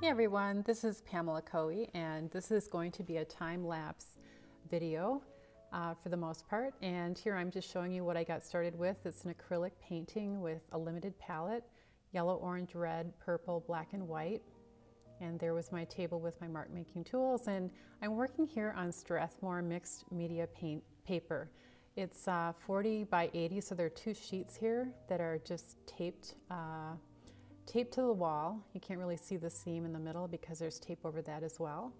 Hey everyone, this is Pamela Coe, and this is going to be a time-lapse video for the most part. And here I'm just showing you what I got started with. It's an acrylic painting with a limited palette, yellow, orange, red, purple, black, and white. And there was my table with my mark making tools. And I'm working here on Strathmore mixed media paper. It's 40 by 80, so there are two sheets here that are just taped to the wall. You can't really see the seam in the middle because there's tape over that as well.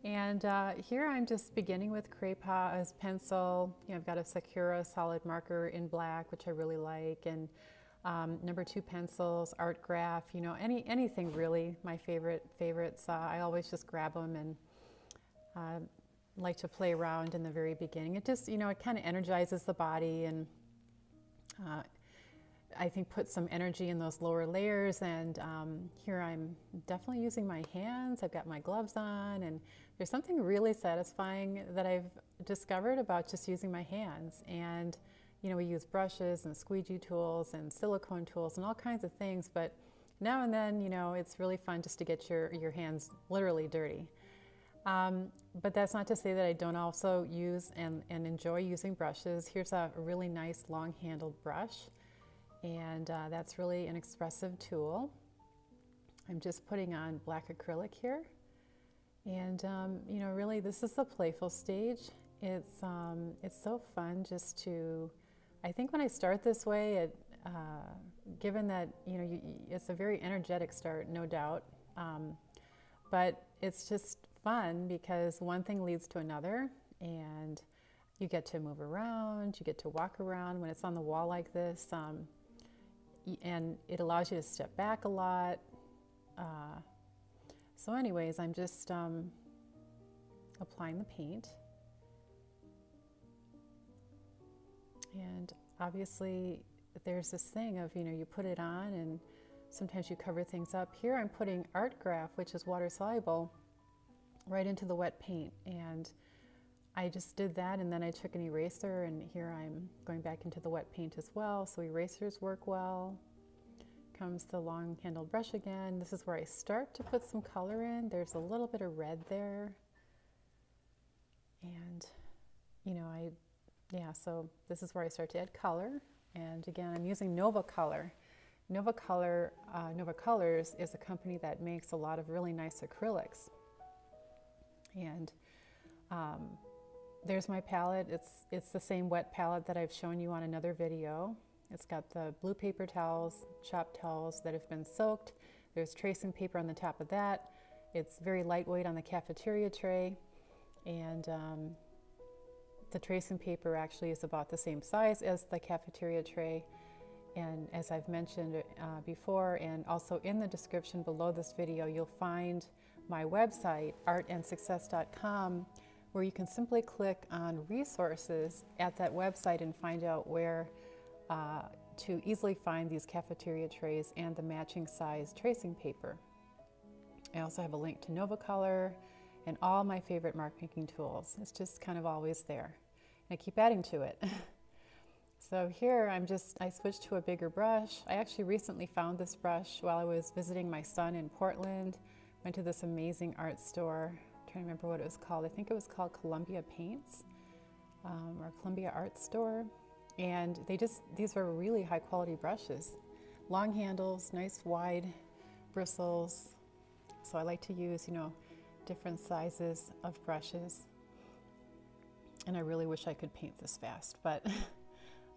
And here I'm just beginning with Craypa as pencil. You know, I've got a Sakura solid marker in black, which I really like, and #2 pencils, art graph, you know, anything really. My favorites. I always just grab them and like to play around in the very beginning. It just, you know, it kind of energizes the body and I think put some energy in those lower layers. And here I'm definitely using my hands. I've got my gloves on, and there's something really satisfying that I've discovered about just using my hands. And you know, we use brushes and squeegee tools and silicone tools and all kinds of things, but now and then, you know, it's really fun just to get your hands literally dirty. But that's not to say that I don't also use and enjoy using brushes. Here's a really nice long-handled brush. And that's really an expressive tool. I'm just putting on black acrylic here. And you know, really this is the playful stage. It's so fun just to, I think when I start this way, given that, you know, it's a very energetic start, no doubt, but it's just fun because one thing leads to another, and you get to move around, you get to walk around when it's on the wall like this. And it allows you to step back a lot. So anyways, I'm just applying the paint. And obviously there's this thing of, you know, you put it on and sometimes you cover things up. Here I'm putting art graph, which is water soluble, right into the wet paint. And I just did that, and then I took an eraser, and here I'm going back into the wet paint as well. So erasers work well. Comes the long-handled brush again. This is where I start to put some color in. There's a little bit of red there. And, you know, so this is where I start to add color. And again, I'm using Nova Color. Nova Colors is a company that makes a lot of really nice acrylics. And there's my palette. It's the same wet palette that I've shown you on another video. It's got the blue paper towels, chopped towels that have been soaked. There's tracing paper on the top of that. It's very lightweight on the cafeteria tray. And the tracing paper actually is about the same size as the cafeteria tray. And as I've mentioned before, and also in the description below this video, you'll find my website, artandsuccess.com, where you can simply click on resources at that website and find out where to easily find these cafeteria trays and the matching size tracing paper. I also have a link to Nova Color and all my favorite mark making tools. It's just kind of always there. And I keep adding to it. So here I switched to a bigger brush. I actually recently found this brush while I was visiting my son in Portland. Went to this amazing art store. I'm trying to remember what it was called. I think it was called Columbia Paints or Columbia Art Store. And these are really high quality brushes. Long handles, nice wide bristles. So I like to use, you know, different sizes of brushes. And I really wish I could paint this fast, but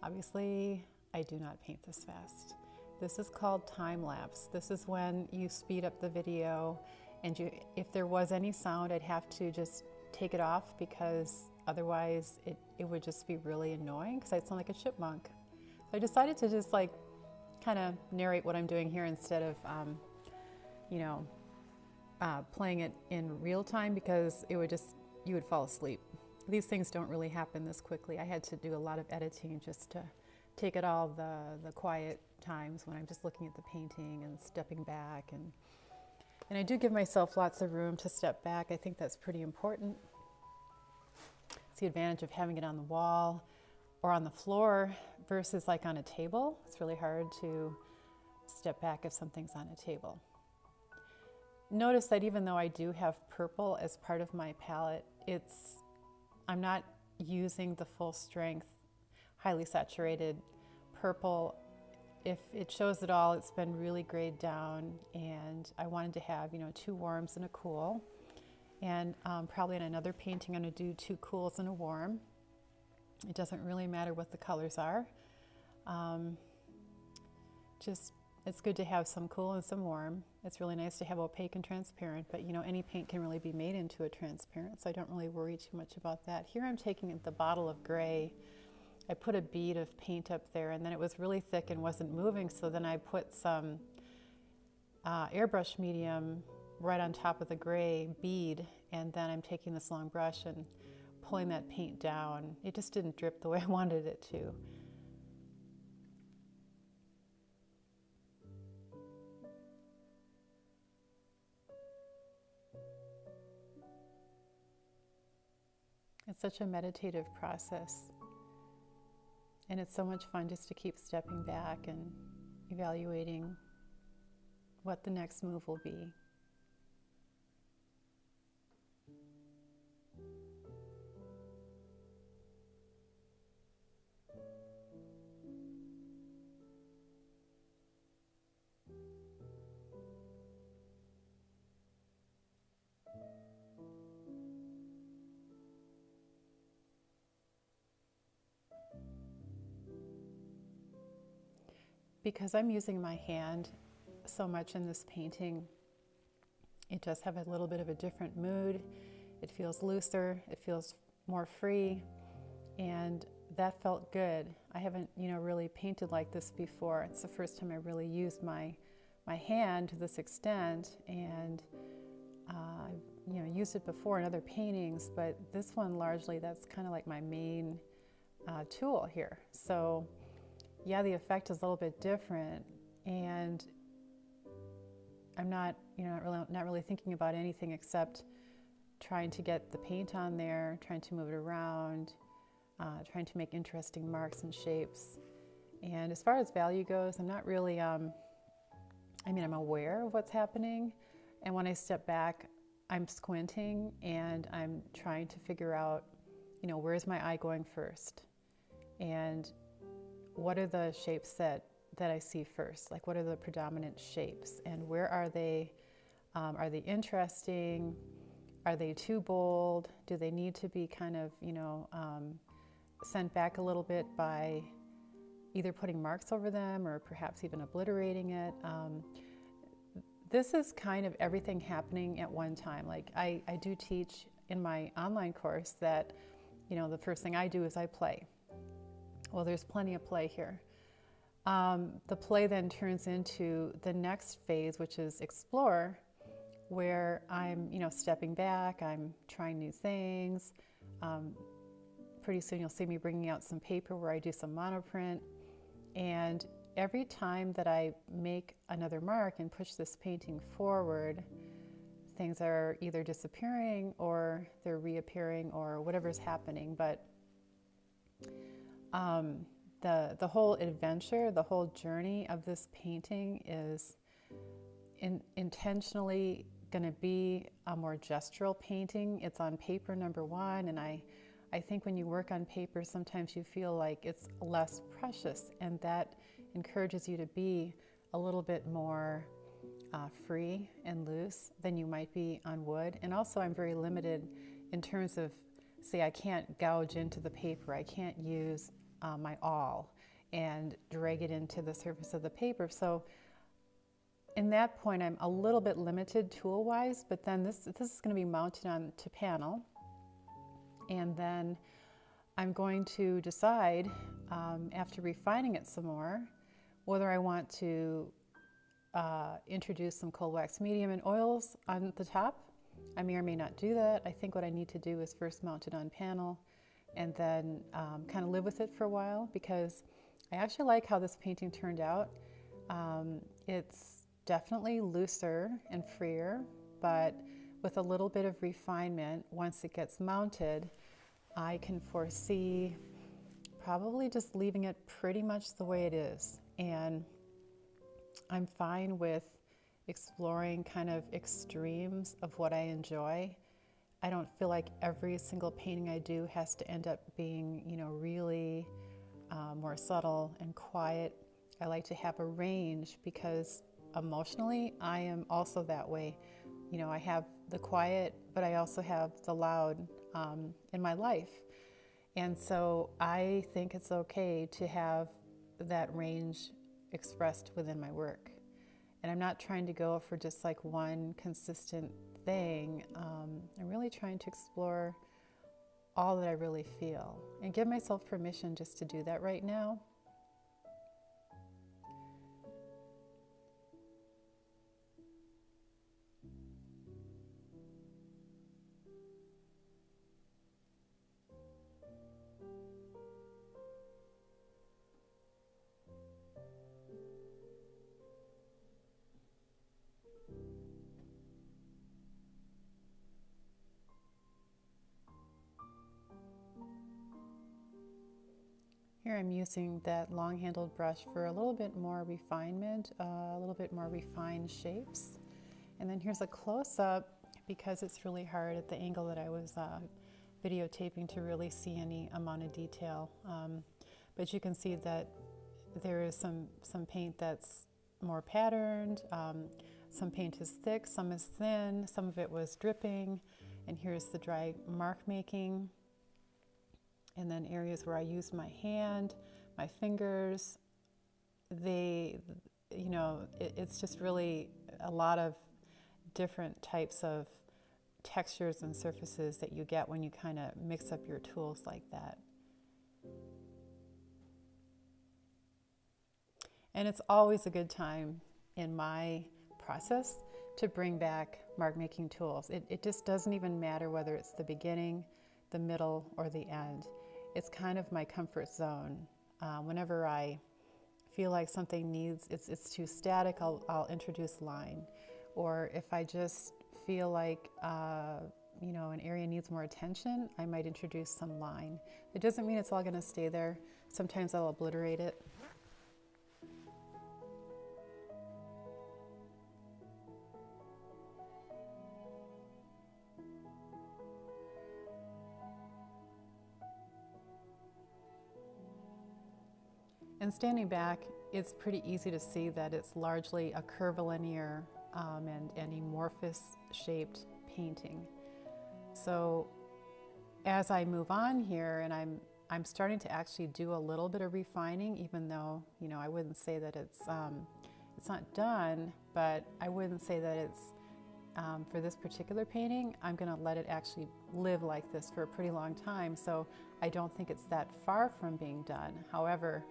obviously I do not paint this fast. This is called time lapse. This is when you speed up the video, and if there was any sound, I'd have to just take it off because otherwise it would just be really annoying because I'd sound like a chipmunk. So I decided to just like kind of narrate what I'm doing here instead of you know, playing it in real time, because you would fall asleep. These things don't really happen this quickly. I had to do a lot of editing just to take it all the quiet times when I'm just looking at the painting and stepping back, and I do give myself lots of room to step back. I think that's pretty important. It's the advantage of having it on the wall or on the floor versus like on a table. It's really hard to step back if something's on a table. notice that even though I do have purple as part of my palette, I'm not using the full strength, highly saturated purple. If it shows at all, it's been really grayed down, and I wanted to have, 2 warms and a cool. And probably in another painting, I'm going to do 2 cools and a warm. It doesn't really matter what the colors are. It's good to have some cool and some warm. It's really nice to have opaque and transparent, but any paint can really be made into a transparent, so I don't really worry too much about that. Here I'm taking the bottle of gray. I put a bead of paint up there, and then it was really thick and wasn't moving, so then I put some airbrush medium right on top of the gray bead, and then I'm taking this long brush and pulling that paint down. It just didn't drip the way I wanted it to. It's such a meditative process, and it's so much fun just to keep stepping back and evaluating what the next move will be. Because I'm using my hand so much in this painting, it does have a little bit of a different mood. It feels looser, it feels more free, and that felt good. I haven't, really painted like this before. It's the first time I really used my hand to this extent, and I've, used it before in other paintings, but this one largely, that's kind of like my main tool here. So yeah, the effect is a little bit different, and I'm not, not really thinking about anything except trying to get the paint on there, trying to move it around, trying to make interesting marks and shapes. And as far as value goes, I'm not really, I'm aware of what's happening, and when I step back, I'm squinting and I'm trying to figure out, where's my eye going first, and what are the shapes that I see first? Like, what are the predominant shapes, and where are they? Are they interesting? Are they too bold? Do they need to be kind of, sent back a little bit by either putting marks over them or perhaps even obliterating it? This is kind of everything happening at one time. Like, I do teach in my online course that, the first thing I do is I play. Well, there's plenty of play here. The play then turns into the next phase, which is explore, where I'm, stepping back, I'm trying new things. Pretty soon you'll see me bringing out some paper where I do some monoprint. And every time that I make another mark and push this painting forward, things are either disappearing or they're reappearing or whatever's happening. But the whole adventure, the whole journey of this painting is intentionally going to be a more gestural painting. It's on paper number 1, and I think when you work on paper, sometimes you feel like it's less precious, and that encourages you to be a little bit more free and loose than you might be on wood. And also, I'm very limited in terms of, say, I can't gouge into the paper. I can't use my awl and drag it into the surface of the paper. So in that point, I'm a little bit limited tool-wise, but then this is going to be mounted onto panel, and then I'm going to decide, after refining it some more, whether I want to introduce some cold wax medium and oils on the top. I may or may not do that. I think what I need to do is first mount it on panel and then kind of live with it for a while, because I actually like how this painting turned out. It's definitely looser and freer, but with a little bit of refinement, once it gets mounted, I can foresee probably just leaving it pretty much the way it is. And I'm fine with exploring kind of extremes of what I enjoy. I don't feel like every single painting I do has to end up being, you know, really more subtle and quiet. I like to have a range because emotionally I am also that way. You know, I have the quiet, but I also have the loud in my life. And so I think it's okay to have that range expressed within my work. And I'm not trying to go for just like one consistent thing. I'm really trying to explore all that I really feel and give myself permission just to do that right now. Here I'm using that long-handled brush for a little bit more refinement, a little bit more refined shapes. And then here's a close-up because it's really hard at the angle that I was videotaping to really see any amount of detail. But you can see that there is some paint that's more patterned, some paint is thick, some is thin, some of it was dripping, and here's the dry mark making. And then areas where I use my hand, my fingers, it's just really a lot of different types of textures and surfaces that you get when you kind of mix up your tools like that. And it's always a good time in my process to bring back mark making tools. It just doesn't even matter whether it's the beginning, the middle, or the end. It's kind of my comfort zone. Whenever I feel like something needs, it's too static, I'll introduce line. Or if I just feel like an area needs more attention, I might introduce some line. It doesn't mean it's all going to stay there. Sometimes I'll obliterate it. And standing back, it's pretty easy to see that it's largely a curvilinear and amorphous shaped painting. So as I move on here, and I'm starting to actually do a little bit of refining, even though, you know, I wouldn't say that it's not done, but I wouldn't say that it's for this particular painting. I'm going to let it actually live like this for a pretty long time. So I don't think it's that far from being done. However,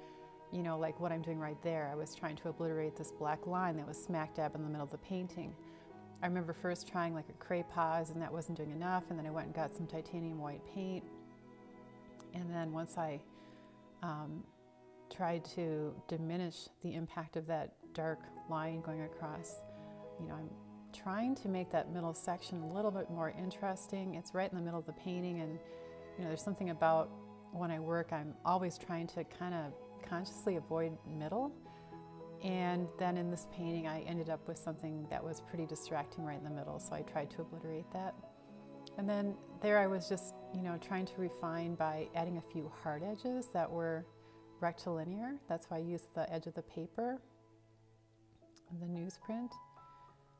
you know, like what I'm doing right there, I was trying to obliterate this black line that was smack dab in the middle of the painting. I remember first trying like a crayons, and that wasn't doing enough, and then I went and got some titanium white paint. And then once I tried to diminish the impact of that dark line going across, you know, I'm trying to make that middle section a little bit more interesting. It's right in the middle of the painting, and you know, there's something about when I work, I'm always trying to kind of consciously avoid middle. And then in this painting, I ended up with something that was pretty distracting right in the middle, so I tried to obliterate that. And then there I was just, you know, trying to refine by adding a few hard edges that were rectilinear. That's why I used the edge of the paper, the newsprint,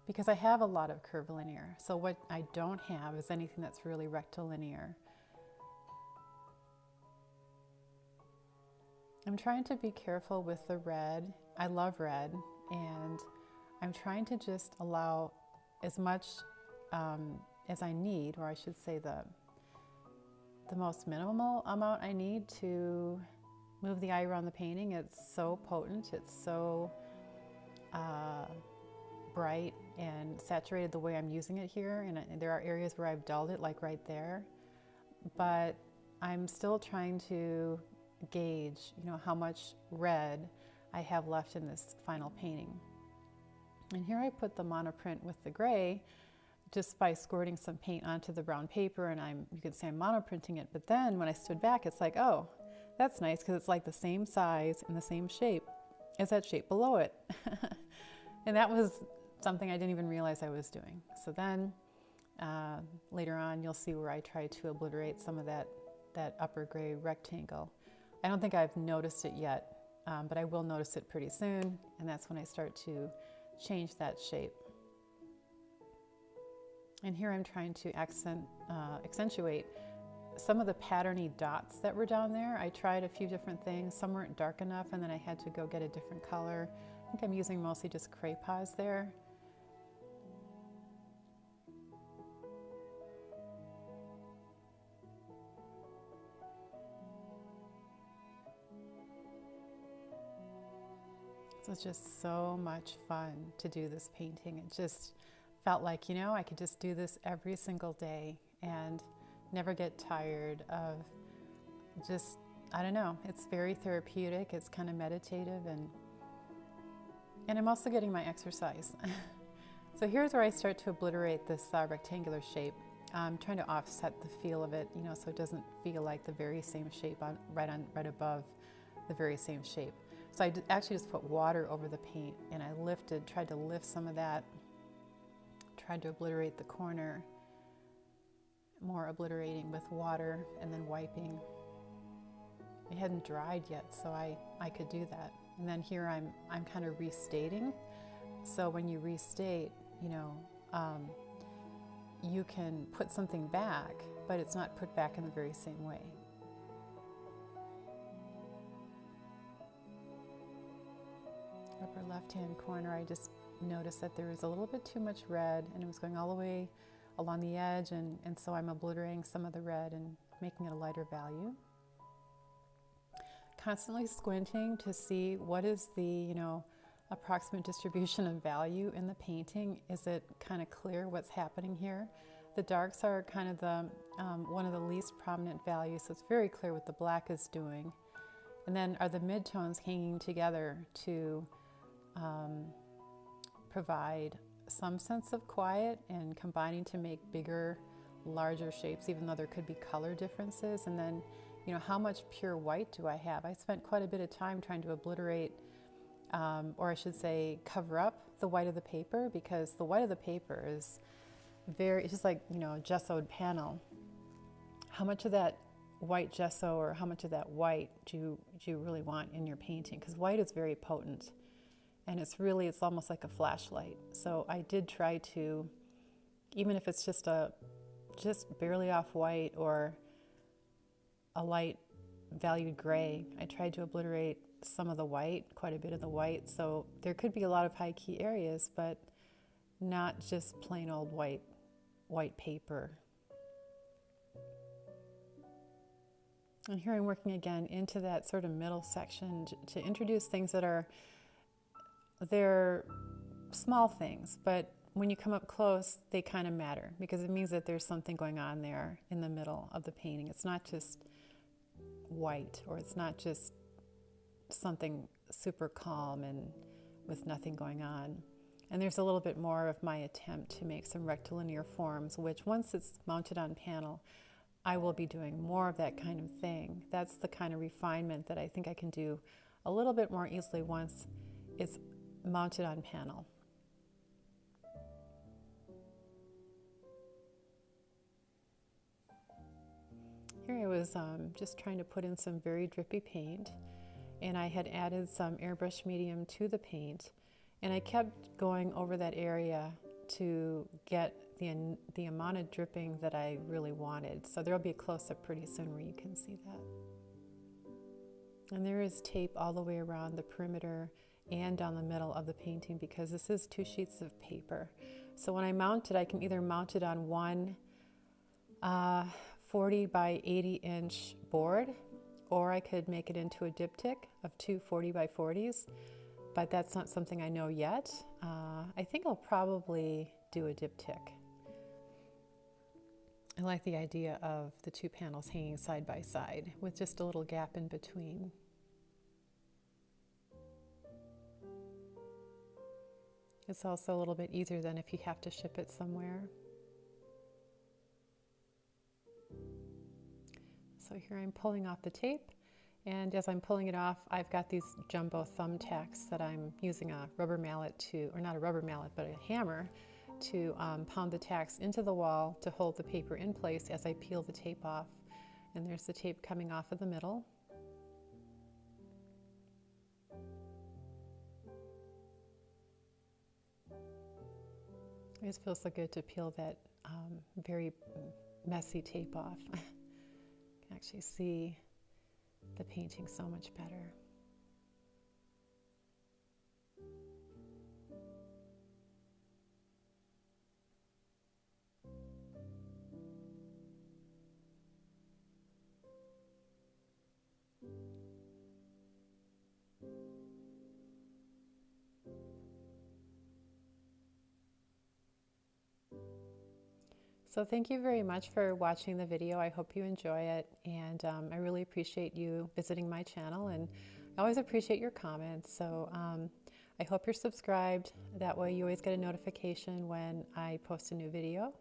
because I have a lot of curvilinear. So what I don't have is anything that's really rectilinear. I'm trying to be careful with the red. I love red, and I'm trying to just allow as much as I need, or I should say the most minimal amount I need to move the eye around the painting. It's so potent, it's so bright and saturated the way I'm using it here, and there are areas where I've dulled it, like right there, but I'm still trying to gauge, you know, how much red I have left in this final painting. And here I put the monoprint with the gray just by squirting some paint onto the brown paper, and you could say I'm monoprinting it, but then when I stood back, it's like, oh, that's nice, because it's like the same size and the same shape as that shape below it. And that was something I didn't even realize I was doing. So then later on, you'll see where I try to obliterate some of that upper gray rectangle. I don't think I've noticed it yet, but I will notice it pretty soon, and that's when I start to change that shape. And here I'm trying to accentuate some of the patterny dots that were down there. I tried a few different things. Some weren't dark enough, and then I had to go get a different color. I think I'm using mostly just crayons there. So it's just so much fun to do this painting. It just felt like, you know, I could just do this every single day and never get tired of just, I don't know, it's very therapeutic, it's kind of meditative, and I'm also getting my exercise. So here's where I start to obliterate this rectangular shape. I'm trying to offset the feel of it, you know, so it doesn't feel like the very same shape right above the very same shape. So I actually just put water over the paint, and I tried to lift some of that, tried to obliterate the corner, more obliterating with water and then wiping. It hadn't dried yet, so I could do that. And then here I'm kind of restating. So when you restate, you know, you can put something back, but it's not put back in the very same way. Upper left-hand corner, I just noticed that there was a little bit too much red, and it was going all the way along the edge, and so I'm obliterating some of the red and making it a lighter value. Constantly squinting to see what is the, you know, approximate distribution of value in the painting. Is it kind of clear what's happening here? The darks are kind of the one of the least prominent values, so it's very clear what the black is doing. And then are the midtones hanging together to provide some sense of quiet and combining to make bigger, larger shapes, even though there could be color differences. And then, you know, how much pure white do I have? I spent quite a bit of time trying to obliterate, or I should say cover up the white of the paper, because the white of the paper is it's just like, you know, a gessoed panel. How much of that white gesso or how much of that white do you really want in your painting? Because white is very potent, and it's almost like a flashlight. So I did try to, even if it's just barely off white or a light valued gray, I tried to obliterate some of the white, quite a bit of the white. So there could be a lot of high key areas, but not just plain old white paper. And here I'm working again into that sort of middle section to introduce things that they're small things, but when you come up close, they kind of matter, because it means that there's something going on there in the middle of the painting. It's not just white, or it's not just something super calm and with nothing going on. And there's a little bit more of my attempt to make some rectilinear forms, which once it's mounted on panel, I will be doing more of that kind of thing. That's the kind of refinement that I think I can do a little bit more easily once it's mounted on panel. Here I was just trying to put in some very drippy paint, and I had added some airbrush medium to the paint, and I kept going over that area to get the amount of dripping that I really wanted. So there'll be a close-up pretty soon where you can see that. And there is tape all the way around the perimeter and down the middle of the painting, because this is 2 sheets of paper. So when I mount it, I can either mount it on one 40 by 80 inch board, or I could make it into a diptych of 2 40 by 40s, but that's not something I know yet. I think I'll probably do a diptych. I like the idea of the 2 panels hanging side by side with just a little gap in between. It's also a little bit easier than if you have to ship it somewhere. So here I'm pulling off the tape, And as I'm pulling it off, I've got these jumbo thumbtacks that I'm using a rubber mallet to, or not a rubber mallet, but a hammer to pound the tacks into the wall to hold the paper in place as I peel the tape off. And there's the tape coming off of the middle. It just feels so good to peel that very messy tape off. You can actually see the painting so much better. So thank you very much for watching the video. I hope you enjoy it, and I really appreciate you visiting my channel, and I always appreciate your comments. So I hope you're subscribed. That way you always get a notification when I post a new video.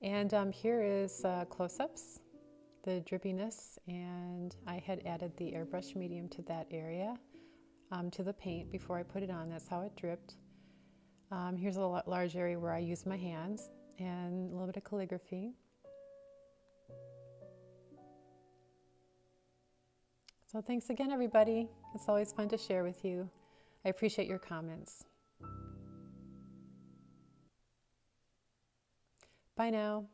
And here is close-ups, the drippiness, and I had added the airbrush medium to that area, to the paint before I put it on. That's how it dripped. Here's a large area where I use my hands, and a little bit of calligraphy. So thanks again, everybody. It's always fun to share with you. I appreciate your comments. Bye now.